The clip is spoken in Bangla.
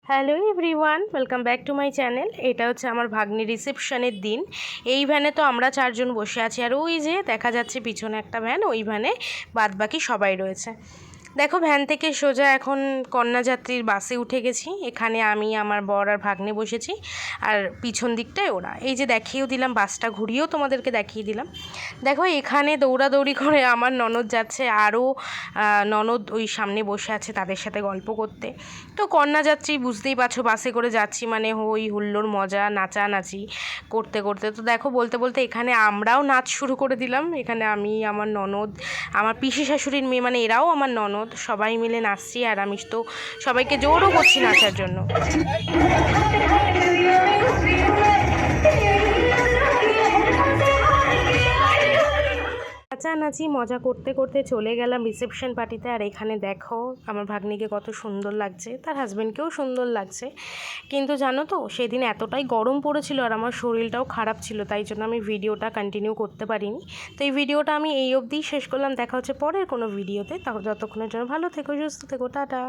Hello everyone, welcome back to my channel. এটা হচ্ছে আমার ভাগ্নির রিসেপশনের দিন। এই ভ্যানে তো আমরা চারজন বসে আছি, আর ওই যে দেখা যাচ্ছে পিছনে একটা ভ্যান, ওই ভ্যানে বাদবাকি সবাই রয়েছে। দেখো, ভ্যান থেকে সোজা এখন কন্যাযাত্রীর বাসে উঠে গেছি। এখানে আমি, আমার বর আর ভাগ্নে বসেছি, আর পিছন দিকটায় ওরা। এই যে দেখিয়েও দিলাম, বাসটা ঘুরিয়েও তোমাদেরকে দেখিয়ে দিলাম। দেখো, এখানে দৌড়াদৌড়ি করে আমার ননদ যাচ্ছে, আরও ননদ ওই সামনে বসে আছে তাদের সাথে গল্প করতে। তো কন্যাযাত্রী বুঝতেই পারছো, বাসে করে যাচ্ছি মানে হই হুল্লোড়, মজা, নাচানাচি করতে করতে। তো দেখো, বলতে বলতে এখানে আমরাও নাচ শুরু করে দিলাম। এখানে আমি, আমার ননদ, আমার পিসি শাশুড়ির মেয়ে, মানে এরাও আমার ননদ, সবাই মিলে নাচছি। আর আমি তো সবাইকে জোরও করছি নাচার জন্য। নাচানাচি মজা করতে করতে চলে গেলাম রিসেপশন পার্টিতে। আর এখানে দেখো আমার ভাগ্নিকে কত সুন্দর লাগছে, তার হাজব্যান্ডকেও সুন্দর লাগছে। কিন্তু জানো তো, সেদিন এতটাই গরম পড়েছিল আর আমার শরীরটাও খারাপ ছিল, তাই জন্য আমি ভিডিওটা কন্টিনিউ করতে পারিনি। তো এই ভিডিওটা আমি এই অবধিই শেষ করলাম। দেখা হচ্ছে পরের কোনো ভিডিওতে। ততক্ষণের জন্য ভালো থেকো, সুস্থ থেকো, টাটা।